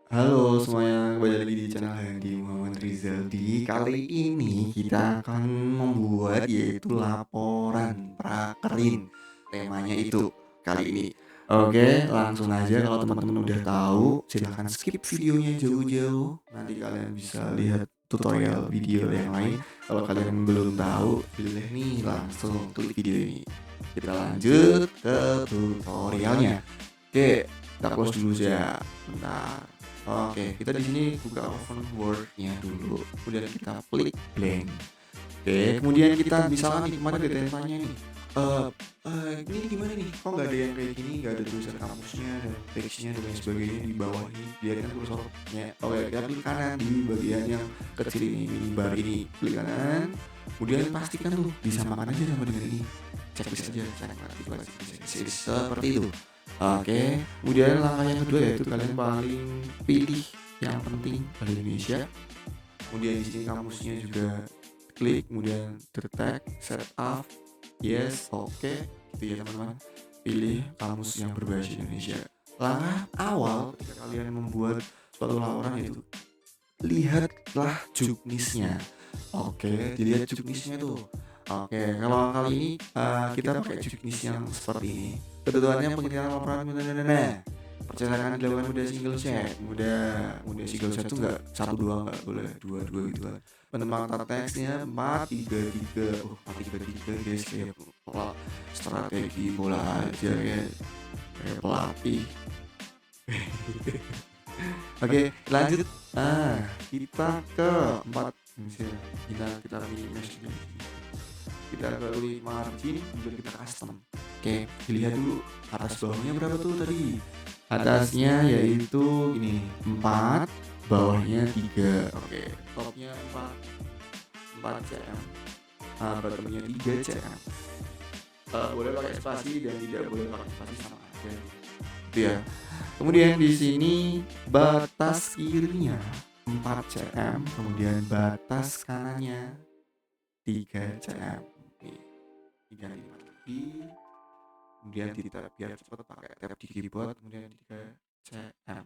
Halo semuanya, kembali lagi di channel Handi Muhammad Rizaldi. Kali ini kita akan membuat yaitu laporan prakerin. Temanya itu kali ini. Oke, langsung aja kalau teman-teman udah tahu, silahkan skip videonya jauh-jauh. Nanti kalian bisa lihat tutorial video yang lain. Kalau kalian belum tahu, pilih nih langsung klik video ini. Kita lanjut ke tutorialnya. Oke, kita close dulu ya. Bentar. Oke, kita di sini buka open Word-nya dulu. Kemudian kita klik blank. Oke, kemudian kita misalkan nih kemarin ada tanya nih. Ini gimana nih? Kok nggak ada yang kayak gini? Nggak ada tulisan kamusnya dan teksnya dan lain sebagainya di bawah ini. Biarkan kursornya. Oke, kita klik kanan di bagian yang kecil ini, minibar ini. Klik kanan. Kemudian pastikan tuh disamakan aja sama dengan ini. Checklist aja, cek aktifasi seperti itu. Oke, kemudian langkah yang kedua yaitu kalian paling pilih yang penting bahasa Indonesia. Kemudian di sini kamusnya juga klik, kemudian detect, setup, yes, oke, gitu ya teman-teman. Pilih kamus yang berbahasa Indonesia. Langkah awal ketika kalian membuat suatu laporan yaitu lihatlah juknisnya. Oke, dilihat juknisnya tuh. Oke, kalau kali ini kita pakai juknis yang seperti ini. Ketentuannya pengirimkan laporan percetakan dilakukan mudah single check. Mudah single check itu enggak satu dua, enggak boleh dua gitu kan. Penempatan teksnya 433. Oh, 433 guys, kayak strategi bola aja ya. Kayak pelatih. Oke, lanjut. Kita ke 4. Kita minimize dulu. Kita klik margin, kemudian kita custom. Oke, dilihat dulu atas bawahnya berapa tuh tadi. Atasnya yaitu ini 4, bawahnya 3. Oke, topnya 4 cm, bottomnya 3 cm. Boleh pakai spasi dan tidak boleh pakai spasi, sama aja. Itu ya. Kemudian di sini batas kirinya 4 cm, kemudian batas kanannya 3 cm. Nih, 3 lebih. Kemudian kita biar cepat pakai tab di keyboard, kemudian 3 cm.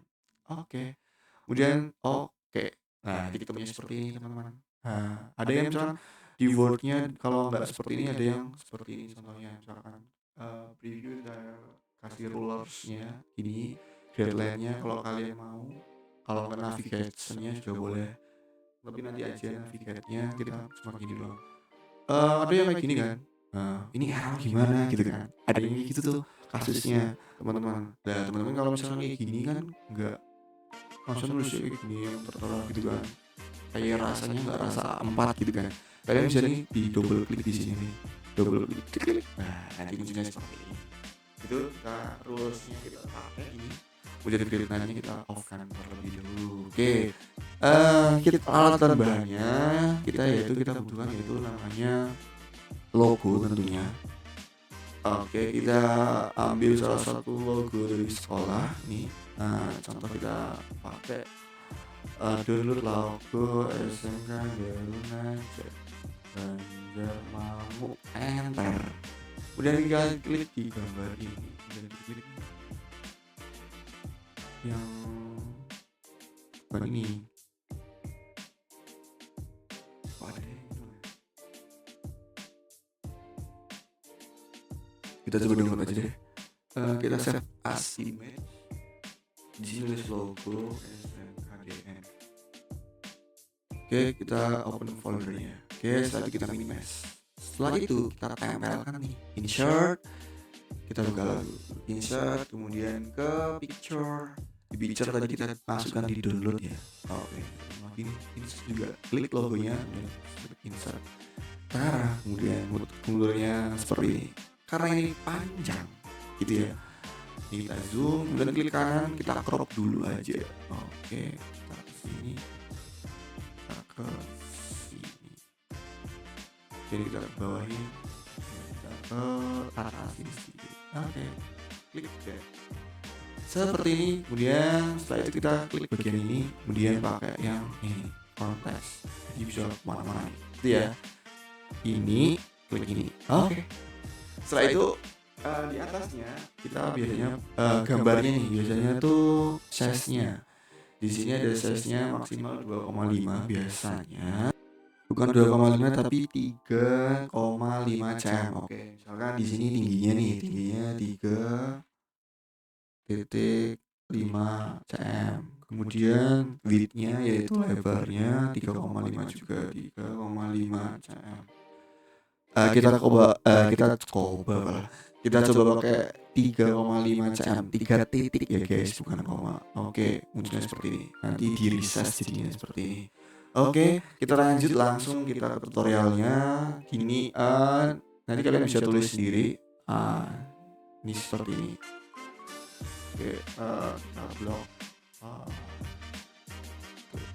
Oke. Kemudian oke. Nah, jadi ketemunya seperti ini teman-teman. Nah, ada yang misalkan di Word-nya kalau nggak seperti ini, ada yang seperti ini contohnya. Misalkan preview dan kasih rulersnya ini, deadline-nya kalau kalian mau. Kalau nggak navigation-nya juga boleh. Tapi nanti aja navigate-nya kita cuma gini doang. Ada yang kayak gini kan. Ini error gimana gitu kan. Ada yang kayak gitu tuh kasusnya teman-teman. Nah, teman-teman kalau misalnya kayak gini kan nggak masa nulis kayak gini yang tertera gitu kan. Kayak rasanya nggak rasa 4 gitu kan. Kalian bisa nih di double klik di sini nih. Double klik. Nah, nanti munculnya seperti ini. Itu kita rulesnya kita pakai ini. Kemudian gridnya kita off kan terlebih dahulu. Oke. Kita alat dan bahannya kita butuhkan yaitu namanya logo tentunya. Oke, kita ambil salah satu logo dari sekolah nih. Nah, contoh kita pakai download logo SMK Garuda Banjarmamu, enter. Kemudian kita klik di gambar ini, kemudian klik yang ini. Kita coba download aja deh. Kita save as image. Di sini tulis logo SMKDN. Oke, kita open foldernya. Oke, setelah itu kita minimize. Setelah itu kita tempelkan nih insert. Kita buka insert, kemudian ke picture. Di picture tadi kita masukkan di download ya. Oke, ini juga klik logonya, kemudian insert. Nah, kemudian munculnya seperti ini. Karena ini panjang gitu ya, ini kita zoom, kemudian klik kanan, kita crop dulu aja. Oke, kita ke sini, kita ke sini, jadi kita bawahin, kita ke atas ini sedikit. Oke, klik deh seperti ini. Kemudian setelah itu kita klik bagian ini, kemudian pakai yang ini kontes, jadi bisa mana-mana gitu ya. Ini klik ini. Oke. Setelah itu di atasnya kita biasanya gambarnya nih, biasanya tuh size-nya Di sini ada size-nya maksimal 2,5 biasanya. Bukan 2,5 tapi 3,5 cm. Oke, misalkan di sini tingginya 3,5 cm. Kemudian width-nya yaitu lebarnya 3,5 juga 3,5 cm. Kita coba pakai 3,5 cm, 3 titik ya guys, bukan koma. Oke, munculnya seperti ini. Nanti di resize jadinya seperti ini. Oke, kita lanjut langsung kita ke tutorialnya. Ini nanti kalian bisa tulis sendiri. Ini seperti ini. Oke, kita blok.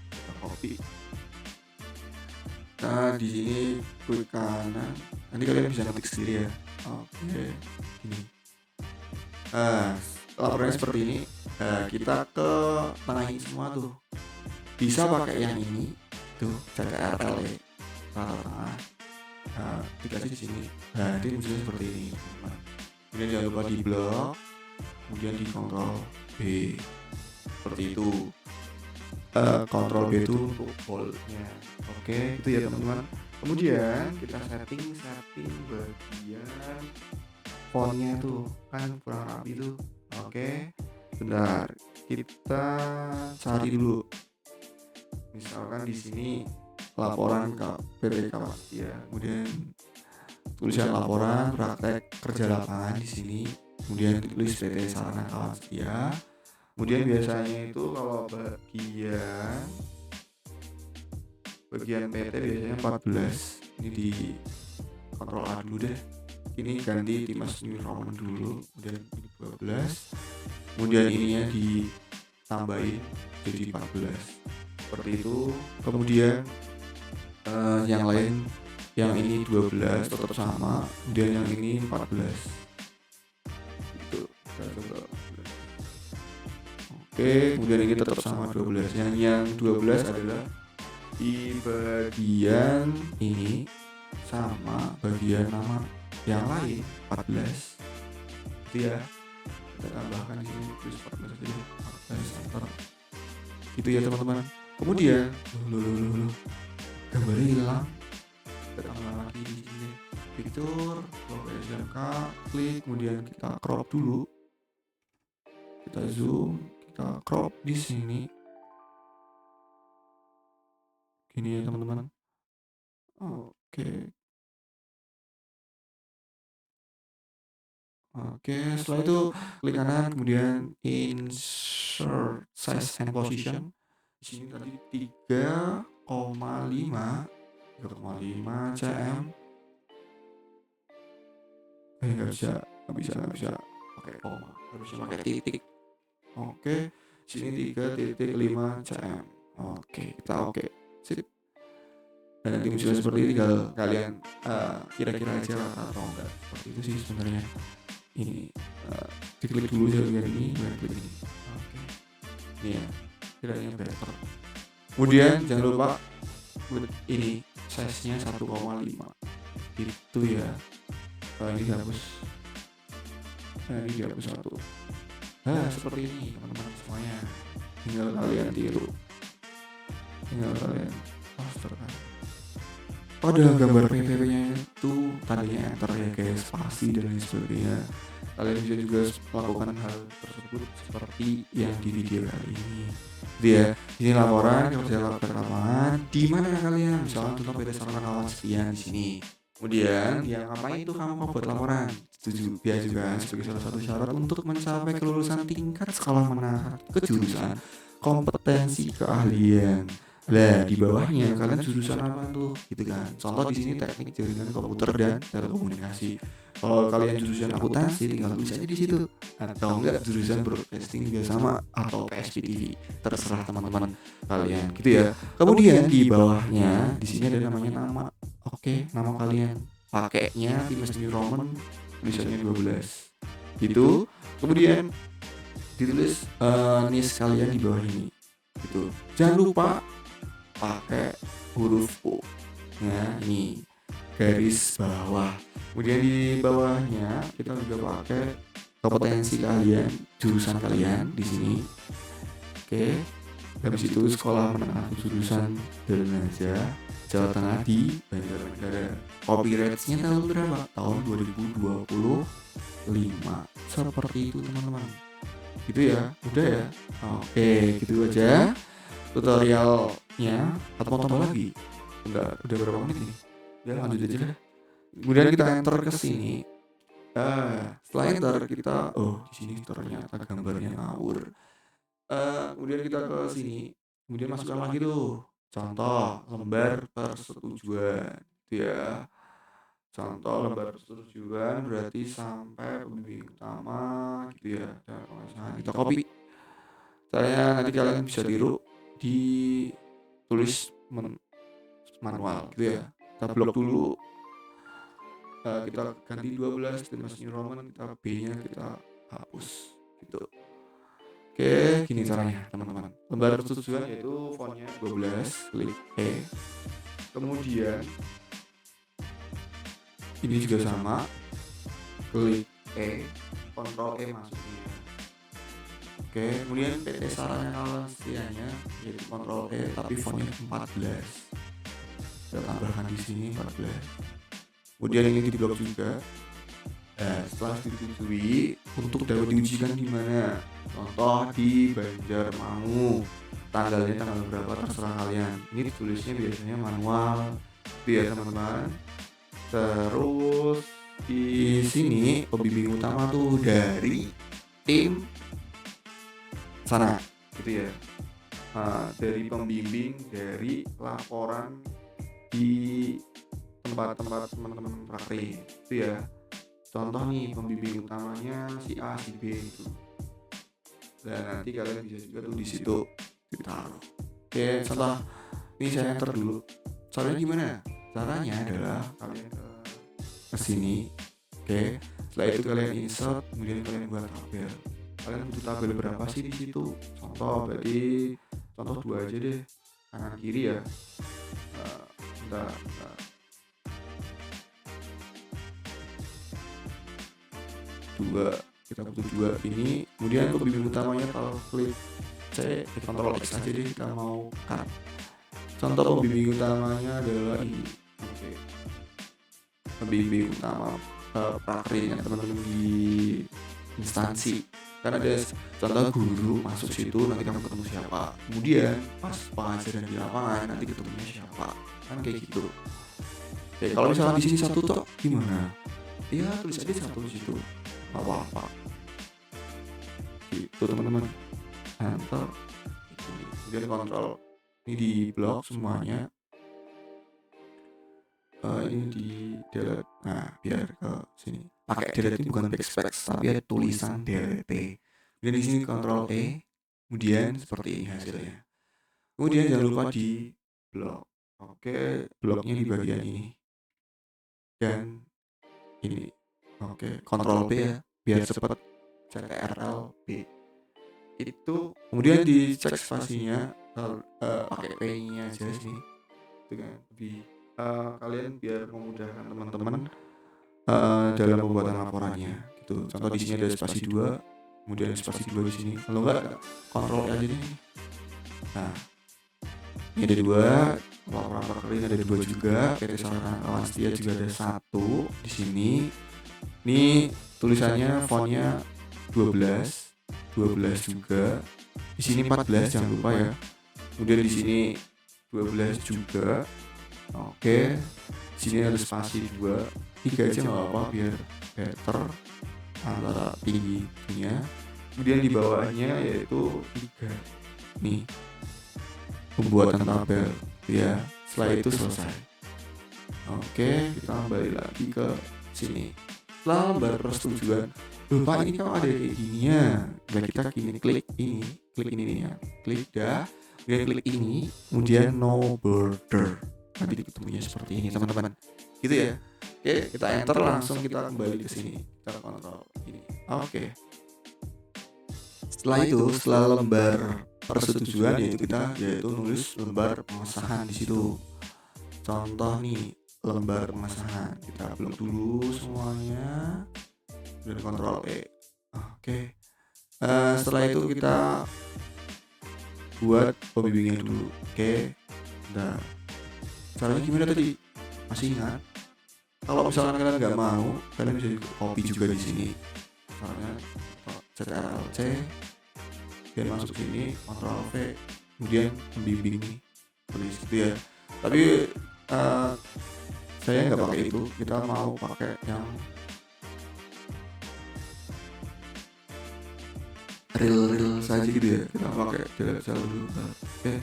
Kita copy. Nah, di sini klik kanan. Nanti kalian bisa ngetik sendiri ya. Oke, ini. Laporannya seperti ini. Kita ke tengahin semua tuh. Bisa pakai yang ini tuh, CTRL tengah. Dikasih di sini. Nah, ini munculnya seperti ini. Kemudian jangan lupa di blok, kemudian di Ctrl B seperti itu. Ctrl B itu untuk boldnya. Oke, itu ya teman-teman. Kemudian kita setting bagian fontnya tuh kan kurang rapi tuh. Oke, bentar, kita cari dulu. Misalkan di sini laporan PPK ya, kemudian tulisan laporan praktek kerja lapangan di sini, kemudian tulis PT Sarana Kawan Setia. Kemudian biasanya itu kalau bagian PT biasanya 14. Ini di Ctrl A dulu deh. Ini ganti Dimas New Roman dulu, kemudian ini 12. Kemudian ininya ditambahin jadi 14. Seperti itu. Kemudian yang lain, yang ini 12 tetap sama, kemudian yang ini 14. Gitu. Oke, kemudian ini tetap sama 12. Yang 12 adalah di bagian ini sama bagian nama yang lain 14. Itu ya. Kita tambahkan di sini tulis 14 aja. 14 enter. Itu ya teman-teman. Kemudian gambarnya hilang. Kita tambah lagi di sini. Picture, logo SMK, klik, kemudian kita crop dulu. Kita zoom, kita crop di sini. Gini ya teman-teman. Oke, setelah itu klik kanan, kemudian insert size and position. Di sini tadi 3,5 cm. Nggak bisa pakai koma, harusnya pakai titik. Oke, sini 3,5 cm. Oke, kita oke. Sip. Dan nanti munculnya seperti ini, tinggal kalian kira-kira aja atau enggak. Seperti itu sih sebenarnya. Ini diklik dulu bagian ini, kemudian klik ini. Oke. Ini ya, kiranya better. Kemudian jangan lupa ini size-nya 1,5. Itu ya. Ini dihapus. Ini dihapus 1. Seperti ini teman-teman semuanya. Tinggal kalian tiru. Tinggal kalian posterkan. Pada gambar PPP-nya itu tandanya enter ya guys, spasi dan lain sebagainya. Kalian bisa juga melakukan hal tersebut seperti yang di video kali ini. Jadi ya, ini laporan kerja lapangan. Di mana kalian? Misalkan contoh PT Sarana Kawan Setia di sini. Kemudian, yang ngapain itu kamu buat laporan? Setuju? Ya juga sebagai salah satu syarat untuk mencapai kelulusan tingkat sekolah menengah kejurusan kompetensi keahlian. Nah, di bawahnya kalian jurusan apa tuh? Gitu kan. Contoh di sini teknik jaringan komputer dan telekomunikasi. Kalau kalian jurusan akuntansi tinggal tulis aja di situ. Atau enggak jurusan broadcasting juga sama, atau PSPTV. Terserah teman-teman kalian gitu ya. Kemudian di bawahnya di sini ada namanya nama. Oke, nama kalian. Pakainya Dimas New Roman, tulisannya 12. Gitu. Kemudian ditulis NIS kalian di bawah ini. Gitu. Jangan lupa pakai huruf O. Nah, ini garis bawah. Kemudian di bawahnya kita juga pakai kompetensi kalian, jurusan kalian di sini. Oke. Habis itu sekolah menengah jurusan Belnaja Jawa Tengah di Banjarnegara. Copyrightnya tahun berapa? Tahun 2025. Seperti itu teman-teman. Gitu ya, udah ya. Oke, gitu aja tutorialnya. Atau mau tambah lagi? Udah berapa menit nih? Udah lanjut aja dah. Kemudian kita enter ke sini. Setelah enter kita, di sini ternyata gambarnya ngawur. Kemudian kita ke sini, kemudian masukkan lagi tuh contoh lembar persetujuan, gitu ya. Contoh lembar persetujuan berarti sampai pembimbing utama, gitu ya. Dan pengesahan kita copy. Caranya nanti kalian bisa tiru ditulis manual, gitu ya. Kita blok dulu. Kita ganti 12 dan New Roman, kita B-nya kita hapus, gitu. Oke, gini caranya teman-teman. Lembar persetujuan yaitu fontnya 12, klik E. Kemudian ini juga sama, klik E, Ctrl E masuknya. Oke, kemudian PT Sarana Kalasianya yaitu Ctrl E tapi fontnya 14. Kita tambahkan di sini 14. Kemudian ini di blok juga. Setelah disetujui untuk dapat diujikan di mana? Contoh di Banjarmangu. Tanggalnya tanggal berapa terserah kalian. Ini tulisnya biasanya manual, ya teman-teman. Terus di sini pembimbing utama tuh dari tim sana, gitu ya. Dari pembimbing dari laporan di tempat-tempat teman-teman praktek, itu ya. Contoh nih pembimbing utamanya si A si B itu. Dan nanti kalian bisa juga tuh di situ ditaruh. Oke, contoh ini saya enter dulu. Caranya gimana? Caranya adalah kalian ke sini. Oke, setelah itu kalian insert, kemudian kalian buat tabel. Kalian butuh tabel berapa sih di situ? Contoh berarti contoh 2 aja deh, kanan kiri ya. Bentar. Dua, kita butuh 2 ini. Kemudian pembimbing utamanya kalau klik C, Ctrl X aja deh, kita mau cut. Contoh pembimbing utamanya adalah ini. Oke. Pembimbing utama prakerja teman-teman di instansi. Karena ada contoh guru masuk situ, nanti kamu ketemu siapa. Kemudian pas pengajaran di lapangan nanti ketemunya siapa. Kan kayak gitu. Oke, kalau misalnya di sini satu toh gimana? Ya tulis aja satu di situ. Apa-apa gitu teman-teman. Enter, kemudian kontrol ini di blok semuanya. Ini di delete. Nah, biar ke sini pakai delete ini bukan backspace tapi ada tulisan delete. Kemudian di sini kontrol E, kemudian seperti ini hasilnya. Kemudian jangan lupa di blok. Oke, bloknya di bagian ini dan ini. Oke, kontrol B ya, biar cepat. CTRL B itu. Kemudian dicek spasinya, pakai P-nya aja sih, itu kan lebih kalian biar memudahkan teman-teman dalam pembuatan laporannya gitu. Contoh di sini ada spasi 2, kemudian spasi 2 di sini. Kalau enggak kontrol aja nih. Nah, ini ada 2, laporan prakerja ada 2 juga. PT Sarana Kalasianya juga ada 1 di sini. Ini tulisannya fontnya 12 juga. Di sini 14 jangan lupa ya. Kemudian di sini 12 juga. Oke. Di sini ada spasi 2. 3 aja enggak apa-apa biar better antara tingginya. Kemudian di bawahnya yaitu 3. Nih. Pembuatan tabel ya. Setelah itu selesai. Oke, kita kembali lagi ke sini. Setelah lembar persetujuan, lupa ini kan ada kayak gininya. Dan kita klik ini nih ya. Klik dah, kemudian klik ini, kemudian no border. Nanti ketemunya seperti ini teman-teman. Gitu ya. Oke, kita enter langsung kita kembali ke sini. Kita kontrol ini. Oke. Setelah itu, setelah lembar persetujuan yaitu nulis lembar pengesahan di situ. Contoh nih, lembar pengesahan kita blok dulu semuanya dan kontrol E. Oke. Setelah itu kita buat pembimbingnya dulu. Oke. Nah, caranya gimana tadi? Masih ingat? Kalau misalkan kalian nggak mau, kalian bisa copy juga di sini. Caranya Ctrl+C, biar masuk sini, Ctrl V, kemudian pembimbing nih, tulis gitu ya. Tapi saya nggak pakai itu, kita mau pakai yang real saja gitu ya. Kita pakai delete cell dulu. Oke.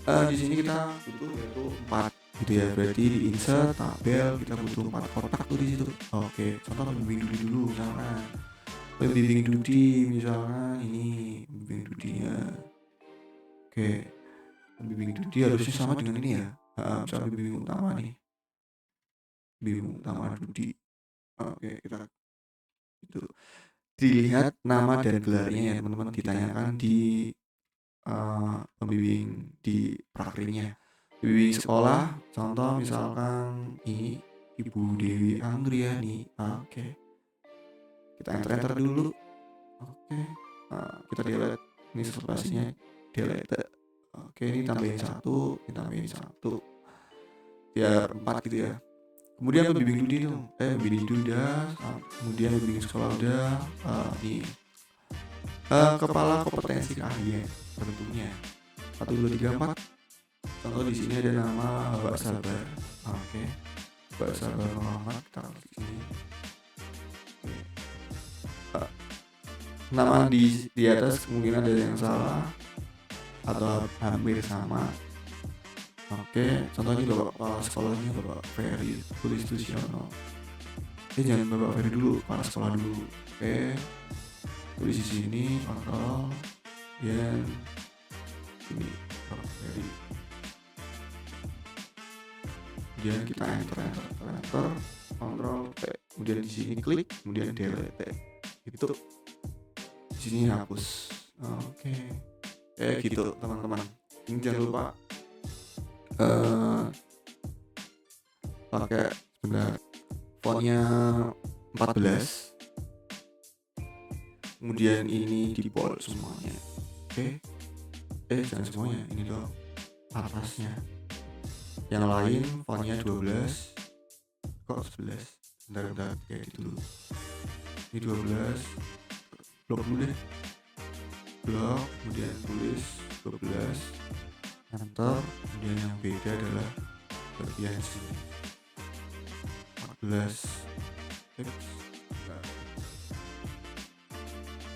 Di sini kita butuh yaitu 4 gitu ya. Berarti di insert tabel kita butuh 4 kotak tuh di situ. Oke, contoh pembimbing dulu misalkan. Pembimbing Dudi misalkan ini pembimbing Dudinya. Oke, pembimbing Dudi harusnya sama dengan ini ya. Misalnya pembimbing utama nih, pembimbing utama Dudi. Oke, kita itu dilihat nama dan gelarnya ya teman-teman, ditanyakan di pembimbing di prakrinya. Pembimbing sekolah, contoh misalkan ini Ibu Dewi Anggriani. Oke, kita enter dulu. Oke, kita delete ini spasinya, delete. Oke, ini tambahin satu, biar 4 gitu ya. Kemudian pembimbing Dudi dong, pembimbing Duda, kemudian pembimbing sekolah udah, nih kepala kompetensi keahlian tentunya 1 2 3 4. Contoh di sini ada nama Mbak Sabar. Oke, Mbak Sabar Muhammad, kita di sini. Nama di atas mungkin ada yang salah atau hampir sama. Oke, contohnya Bapak kepala sekolahnya Bapak Ferry Sulistiono. Jangan Bapak Ferry dulu, kepala sekolah dulu. Oke, tulis di sini kontrol dan ini Bapak Ferry. Kemudian kita enter, kontrol T. Kemudian di sini klik, kemudian delete. Itu di sini hapus. Oke. Gitu teman-teman. Ini jangan lupa pakai sebentar fontnya 14. Kemudian ini di bold semuanya. Oke. Jangan semuanya, ini dong atasnya. Yang lain fontnya 12. Kok 11? Bentar kayak gitu dulu. Ini 12. Blok dulu deh. Blok, kemudian tulis 12. Enter, kemudian yang beda adalah bagian sini 14.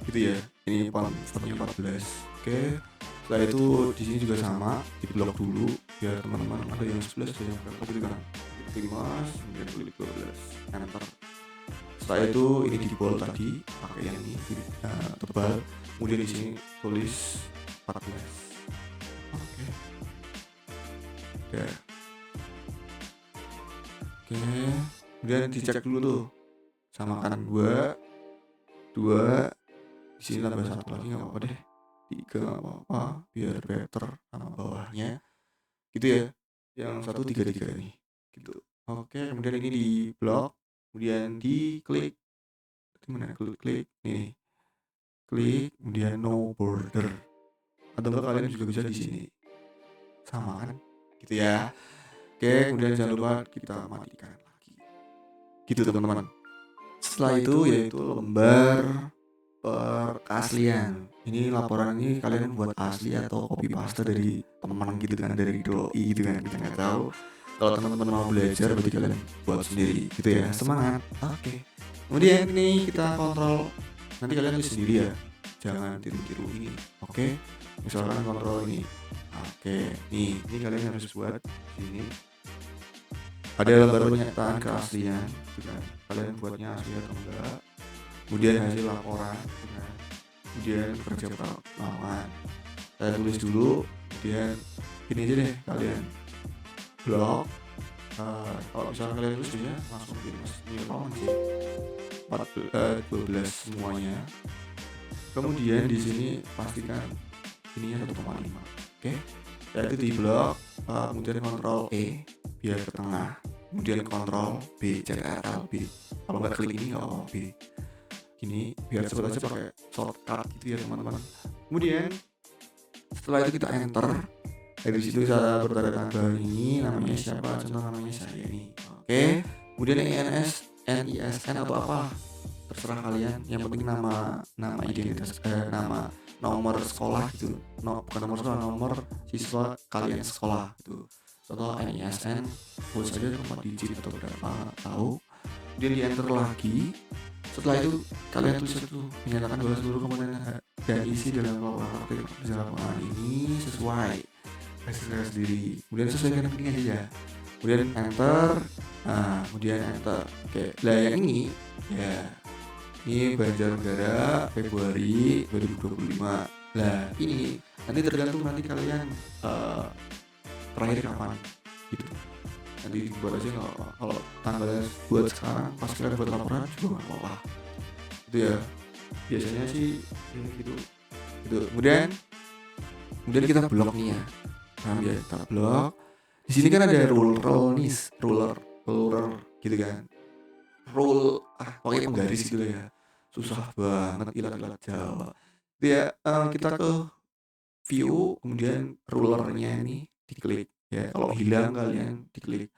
Gitu ya, ini fontnya 14. Oke, setelah itu di sini juga sama, di blok dulu biar teman-teman ada yang 11 ada yang berapa gitu kan. Klik mas, kemudian klik 12, enter. Setelah itu ini di bold tadi pakai yang ini tebal, kemudian di sini tulis 14. Oke. Ya. Oke, kemudian dicek dulu tuh, samakan 2 di sini tambah 1 lagi nggak apa-apa deh, 3 nggak apa-apa biar better sama bawahnya gitu ya, yang 1 3 nih gitu. Oke, kemudian ini di blok, kemudian di klik mana, klik nih, klik kemudian no border, atau enggak kalian juga bisa di sini sama kan gitu ya. Oke, kemudian jangan lupa kita matikan lagi gitu teman-teman. Setelah itu yaitu lembar keaslian. Ini laporan ini kalian buat asli atau copy paste dari teman gitu kan, dari doi gitu kan, kita nggak tahu. Kalau teman-teman mau belajar berarti kalian buat sendiri gitu ya. Semangat. Oke. Kemudian ini kita kontrol, nanti kalian tulis sendiri ya, jangan tiru-tiru ini. Oke, misalkan kontrol ini. Oke, ini kalian harus buat sini. Ada lembar pernyataan keaslian, gitu kan. Kalian buatnya asli atau enggak. Kemudian hasil laporan, gitu kan. Kemudian kerja pengalaman. Saya tulis dulu, kemudian ini aja deh kalian blok. Kalau misalnya kalian tulis dia langsung ini lawan sih. 12 semuanya. Kemudian di sini pastikan ininya 1,5. Oke. Yaitu di blok, kemudian kontrol E biar ke tengah, kemudian kontrol B, Ctrl B. Kalau nggak klik ini nggak apa-apa B. Ini biar cepet aja pakai shortcut gitu ya teman-teman. Kemudian Setelah itu kita enter. Dari situ saya bertanda tanda ini namanya siapa, contoh namanya saya nih. Oke. Kemudian NISN atau apa terserah kalian, yang penting nama identitas, nama nomor sekolah gitu, bukan nomor sekolah, nomor siswa kalian sekolah gitu. Contoh NISN, buat saja 4 digit atau berapa nggak tahu. Kemudian di enter lagi. Setelah itu kalian tulis itu menyatakan bahwa seluruh komponen dan isi dalam laporan ini sesuai hasilnya sendiri. Kemudian sesuaikan ini aja. Kemudian enter. Nah, kemudian enter. Oke, lah yang ini ya. Ini Banjarnegara Februari 2025. Lah ini nanti tergantung nanti kalian terakhir kapan gitu. Nanti buat aja nggak apa-apa. Kalau tanggalnya buat sekarang pas kalian buat laporan juga nggak apa-apa. Itu ya. Biasanya sih ini gitu. Kemudian kita blok nih ya. Nah, biar kita blok. Di sini kan ada ruler gitu kan. Rule pakai penggaris gitu ya. Susah banget ilat Jawa. Itu ya, kita ke view, kemudian rulernya ini diklik ya. Kalau hilang kalian diklik.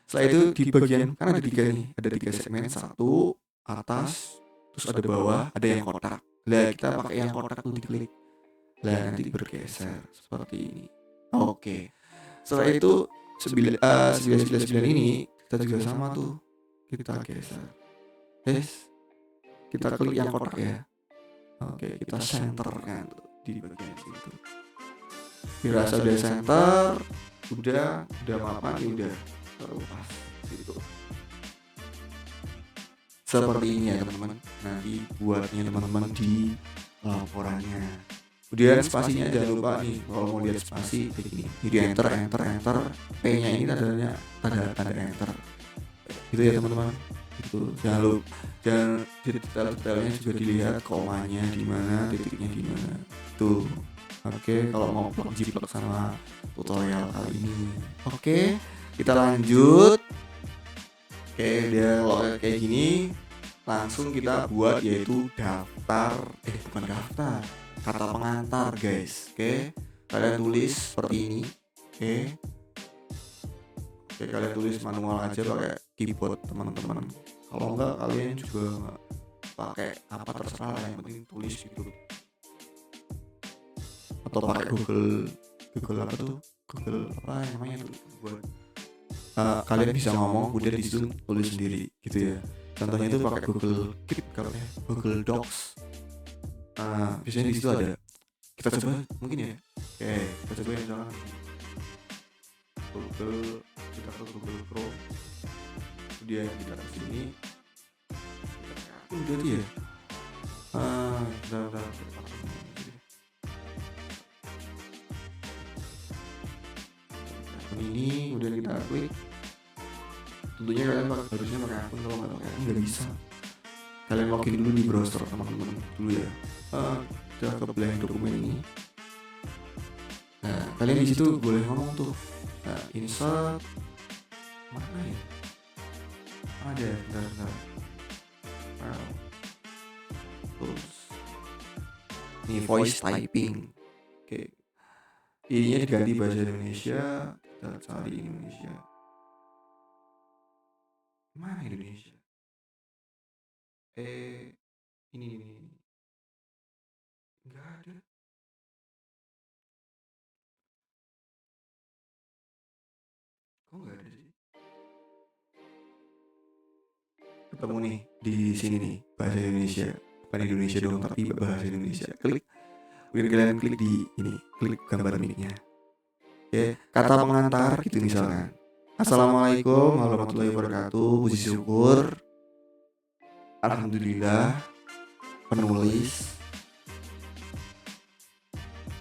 Setelah itu di bagian kan ada 3 nih, ada 3 segmen, 1 atas, terus ada bawah, ada yang kotak. Lah kita pakai yang kotak tuh diklik. Lah nanti bergeser seperti ini. Oke. Setelah itu 999 ini kita juga sama tuh, kita geser. Kita klik yang kotak ya. Oke, kita center kan tuh di bagian situ. Dirasa udah center, udah mapan ya udah terlepas gitu. Seperti ini ya teman-teman. Nanti buatnya teman-teman di laporannya. Kemudian spasinya jangan lupa nih, kalau mau lihat spasi kayak gini. Jadi enter. P-nya ini tanda enter. Gitu ya teman-teman. Itu jangan detailnya juga dilihat, komanya di mana, titiknya di mana. Tuh. Oke, kalau mau jiplak sama tutorial kali ini. Oke, kita lanjut. Oke, dia kalau kayak gini langsung kita buat yaitu bukan daftar, kata pengantar guys. Oke, kalian tulis seperti ini. Oke, kalian tulis manual aja pakai keyboard teman-teman. Kalau enggak kalian juga pakai apa terserah, yang penting tulis gitu. Atau pakai Google apa namanya tuh buat kalian bisa ngomong kemudian di situ tulis sendiri gitu ya. Contohnya itu pakai Google Docs. Biasanya di situ ada. Kita coba mungkin ya. Oke, kita coba yang misalkan kita ke Google Chrome. Kemudian kita ke sini. Udah dia. Bentar. Ini udah kita klik. Tentunya kalian harusnya pakai akun, kalau nggak pakai akun nggak bisa. Kalian login dulu di browser teman-teman dulu ya. Kita ke blank dokumen ini. Nah, kalian di situ boleh ngomong tuh. Nah, insert mana ya? Ada, bentar. Terus ini voice typing. Oke. Ininya diganti bahasa Indonesia. Kita cari Indonesia. Mana Indonesia? Ini. Enggak ada. Kok enggak ada sih? Ketemu nih di sini nih, bahasa Indonesia. Bukan Indonesia dong, tapi bahasa Indonesia. Klik. Kemudian kalian klik di ini, klik gambar mic-nya. Oke, kata pengantar gitu misalkan. Assalamualaikum warahmatullahi wabarakatuh. Puji syukur, alhamdulillah, penulis.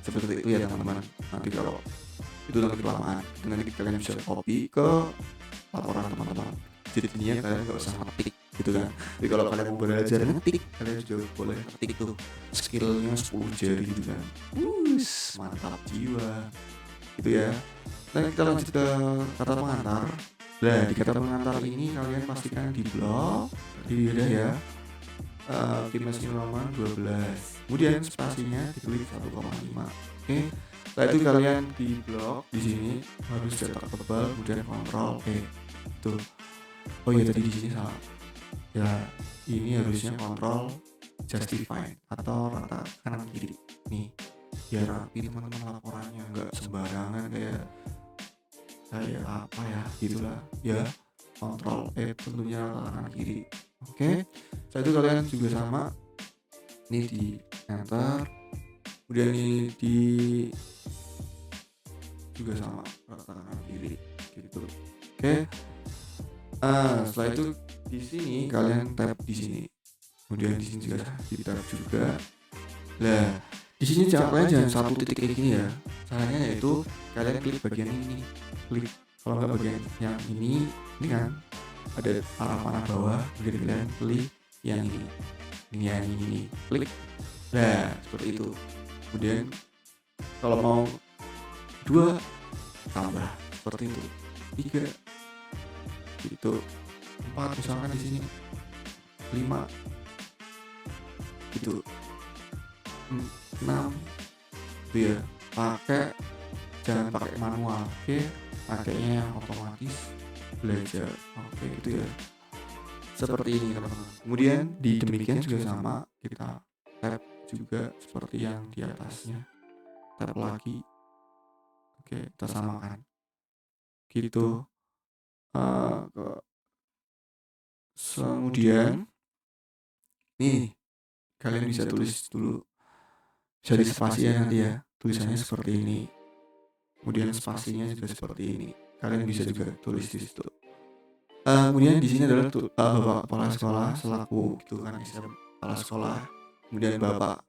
Seperti itu ya teman-teman. Nanti kalau itu nanti kelamaan, nanti kalian bisa copy ke laporan teman-teman. Jadinya kalian nggak usah ngetik gitu kan. Tapi kalau kalian mau belajar ngetik, kalian juga boleh ngetik tuh. Skillnya 10 jari gitu kan. Mantap jiwa. Gitu ya. Nah, kita lanjut ke kata pengantar. Nah, di kata pengantar ini kalian pastikan di blok, di udah ya. Kimas Roman 12. Kemudian spasinya diklik 1,5. Oke. Setelah itu kalian di blok di sini harus cetak tebal, kemudian kontrol itu. Oh iya tadi di sini salah. Ya ini harusnya kontrol justify atau rata kanan kiri. Nih biar rapi teman-teman laporannya, nggak sembarangan kayak apa ya gitulah ya. Kontrol tentunya kanan kiri. Oke. Setelah itu kalian juga sama. Ini di enter. Kemudian ini di juga sama rata kanan kiri gitu. Oke. Setelah itu di sini kalian tap di sini. Kemudian di sini juga di tap juga. Lah, di sini kalian jangan satu titik kayak gini ya. Caranya yaitu kalian klik bagian ini. Klik kalau nggak bagian yang ini kan ada arah panah bawah, kemudian kalian klik yang ini. Ini yang ini. Klik. Nah, seperti itu. Kemudian kalau mau 2 tambah seperti itu. 3 gitu. 4 misalkan di sini. 5 gitu. 6 itu ya. Jangan pakai manual. Oke. Pakainya yang otomatis belajar. Oke, itu ya. Seperti ini teman-teman. Kemudian di demikian juga sama, kita tap juga seperti yang di atasnya. Tap lagi. Oke, kita samakan. Gitu. Kemudian nih kalian bisa tulis dulu. Bisa di spasi ya nanti ya. Tulisannya seperti ini. Kemudian spasinya juga seperti ini. Kalian bisa juga tulis di situ. Kemudian di sini adalah Bapak Kepala Sekolah selaku gitu kan, kepala sekolah. Kemudian Bapak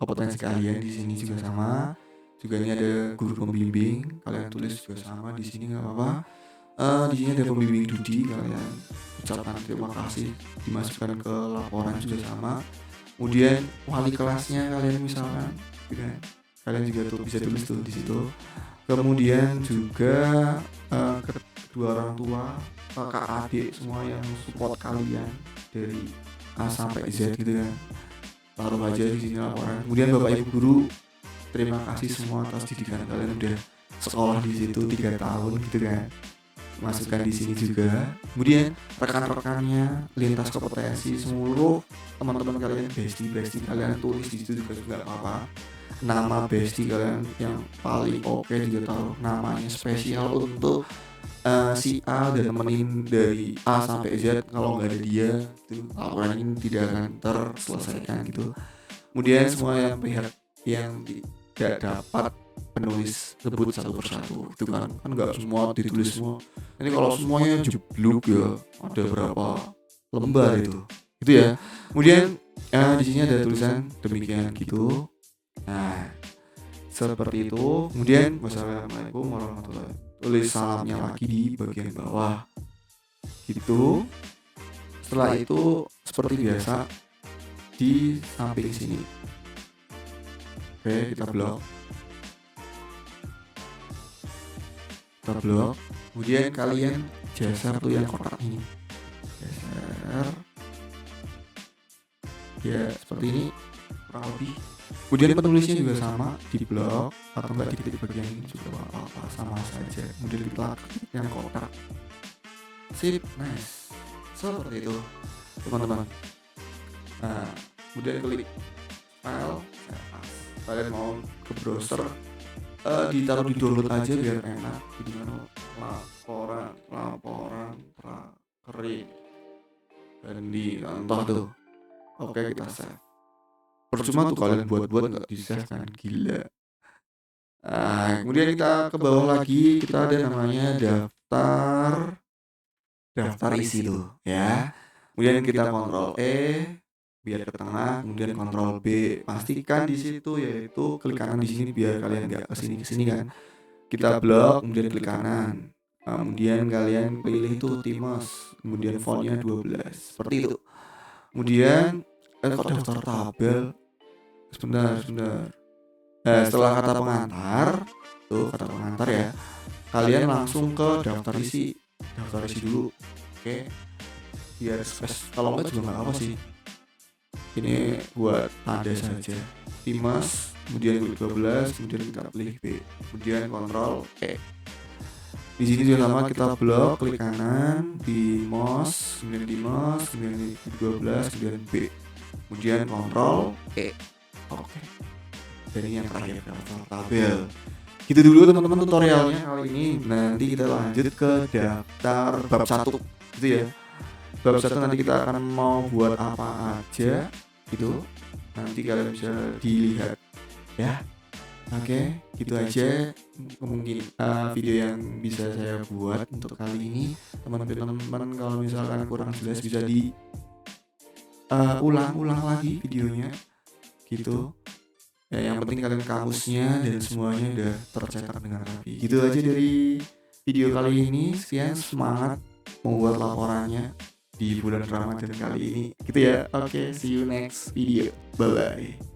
kompetensi kalian di sini juga sama. Juga ini ada guru pembimbing, kalian tulis juga sama di sini nggak apa-apa. Di sini ada pembimbing Dudi, kalian ucapkan terima kasih, dimasukkan ke laporan juga sama. Kemudian wali kelasnya kalian misalkan, gitu kan. Kalian juga bisa tulis tuh di situ. Kemudian juga kedua orang tua, kakak adik semua yang support kalian dari A sampai Z gitu kan. Taruh aja di sini laporan. Kemudian Bapak Ibu guru, terima kasih semua atas didikan kalian udah sekolah di situ 3 tahun gitu kan. Masukkan di sini juga. Kemudian rekan-rekannya lintas kompetensi seluruh teman-teman kalian, bestie kalian tulis di situ juga nggak apa-apa. Nama bestie kalian yang paling oke juga taruh namanya spesial untuk si A dan temenin dari A sampai Z. Kalau nggak ada dia itu laporan ini tidak akan terselesaikan gitu. Kemudian semua yang pihak yang tidak dapat penulis sebut satu persatu itu kan nggak semua ditulis semua. Ini kalau semuanya jeblok ya ada berapa lembar itu ya. Kemudian di sini ada tulisan demikian gitu. Nah seperti itu. Kemudian wassalamualaikum warahmatullahi wabarakatuh. Tulis salamnya lagi di bagian bawah gitu. Setelah itu seperti biasa di samping sini. Oke, kita blok. Kemudian kalian geser tuh yang kotak ini. Geser. Ya, seperti ini kurang lebih. Kemudian penulisnya juga sama, di blok atau enggak di titik bagian ini juga apa-apa, sama saja. Kemudian kita yang kotak. Sip, nice. Seperti itu, teman-teman. Nah, kemudian klik file, kalian mau ke browser, ditaruh di download aja biar enak. Jadi mana laporan prakerin dan di contoh tuh. Oke, kita save. Percuma tuh kalian buat nggak bisa kan, gila. Nah, kemudian kita ke bawah lagi, kita ada namanya daftar isi tuh ya. Kemudian kita kontrol biar ke tengah, kemudian kontrol B, pastikan di situ yaitu klik kanan di sini biar kalian nggak kesini kan. Kita blok, kemudian klik kanan. Kemudian kalian pilih itu Times, kemudian fontnya 12 seperti itu. Kemudian kok daftar tabel. Sebentar. Setelah kata pengantar ya, kalian langsung ke daftar isi dulu. Oke, biar space, kalau enggak juga nggak apa sih. Ini buat tanda saja. Times kemudian klik 12, kemudian kita pilih B, kemudian kontrol E. Di sini juga sama, kita blok, klik kanan di mouse, kemudian di mouse, kemudian di 12, kemudian B, kemudian kontrol E. Oke. Dan ini yang terakhir, daftar tabel. Gitu dulu teman-teman tutorialnya kali ini. Nanti kita lanjut ke daftar bab 1 gitu ya. Bab 1 nanti kita akan mau buat apa aja gitu. Nanti kalian bisa dilihat ya. Oke, gitu aja mungkin video yang bisa saya buat untuk kali ini. Teman-teman kalau misalkan kurang jelas bisa di ulang lagi videonya gitu. Ya, yang penting kalian kamusnya dan semuanya udah tercetak dengan rapi. Gitu aja dari video kali ini. Sekian, semangat membuat laporannya di bulan Ramadan kali ini gitu ya. Oke, see you next video. Bye bye.